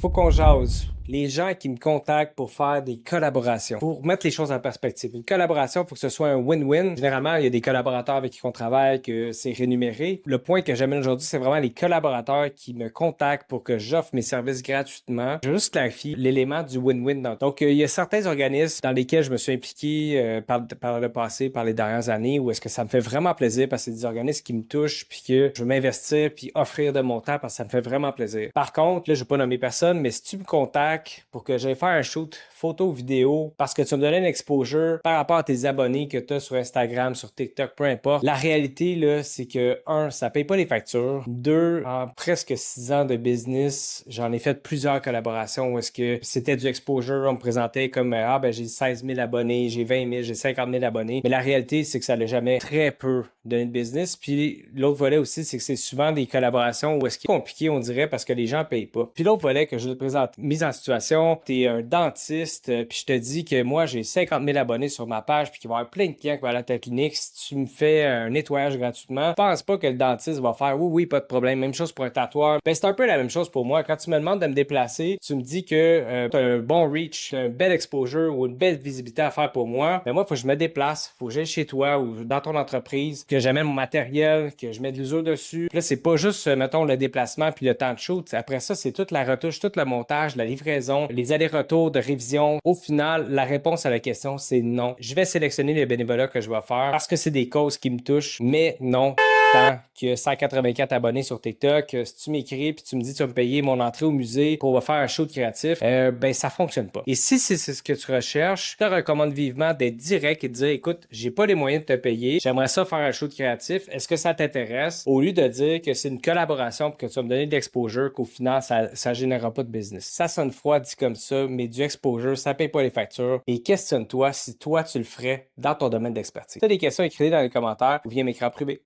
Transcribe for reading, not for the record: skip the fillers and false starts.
Faut qu'on jase. Les gens qui me contactent pour faire des collaborations, pour mettre les choses en perspective. Une collaboration, il faut que ce soit un win-win. Généralement, il y a des collaborateurs avec qui on travaille, que c'est rémunéré. Le point que j'amène aujourd'hui, c'est vraiment les collaborateurs qui me contactent pour que j'offre mes services gratuitement. Je veux juste clarifier l'élément du win-win. Donc, il y a certains organismes dans lesquels je me suis impliqué par le passé, par les dernières années, où est-ce que ça me fait vraiment plaisir parce que c'est des organismes qui me touchent, puis que je veux m'investir, puis offrir de mon temps parce que ça me fait vraiment plaisir. Par contre, là, je ne vais pas nommer personne, mais si tu me contactes pour que j'aille faire un shoot photo, vidéo, parce que tu me donnais une exposure par rapport à tes abonnés que tu as sur Instagram, sur TikTok, peu importe. La réalité, là, c'est que, un, ça paye pas les factures. Deux, en presque 6 ans de business, j'en ai fait plusieurs collaborations où est-ce que c'était du exposure, on me présentait comme, j'ai 16 000 abonnés, j'ai 20 000, j'ai 50 000 abonnés. Mais la réalité, c'est que ça n'a jamais très peu donné de business. Puis l'autre volet aussi, c'est que c'est souvent des collaborations où est-ce qu'il est compliqué, on dirait, parce que les gens payent pas. Puis l'autre volet que je te présente, mise en situation, tu es un dentiste, puis je te dis que moi, j'ai 50 000 abonnés sur ma page, puis qu'il va y avoir plein de clients qui vont aller à ta clinique. Si tu me fais un nettoyage gratuitement, je pense pas que le dentiste va faire oui, pas de problème. Même chose pour un tatoueur. Ben, c'est un peu la même chose pour moi. Quand tu me demandes de me déplacer, tu me dis que tu as un bon reach, un bel exposure ou une belle visibilité à faire pour moi. Ben moi, il faut que je me déplace, faut que j'aille chez toi ou dans ton entreprise, que j'amène mon matériel, que je mette de l'usure dessus. Puis là, c'est pas juste, mettons, le déplacement puis le temps de shoot. Après ça, c'est toute la retouche, tout le montage, la livraison, les allers-retours de révision. Au final, la réponse à la question, c'est non. Je vais sélectionner les bénévolats que je vais faire parce que c'est des causes qui me touchent, mais non. Tant que 184 abonnés sur TikTok, si tu m'écris puis tu me dis tu vas me payer mon entrée au musée pour faire un show de créatif, ben ça fonctionne pas. Et si c'est ce que tu recherches, je te recommande vivement d'être direct et de dire écoute, j'ai pas les moyens de te payer, j'aimerais ça faire un show de créatif, est-ce que ça t'intéresse? Au lieu de dire que c'est une collaboration pour que tu vas me donner de l'exposure, qu'au final ça générera pas de business. Ça sonne froid dit comme ça, mais du exposure, ça paye pas les factures et questionne-toi si toi tu le ferais dans ton domaine d'expertise. Si tu as des questions, écris-les dans les commentaires ou viens m'écrire en privé.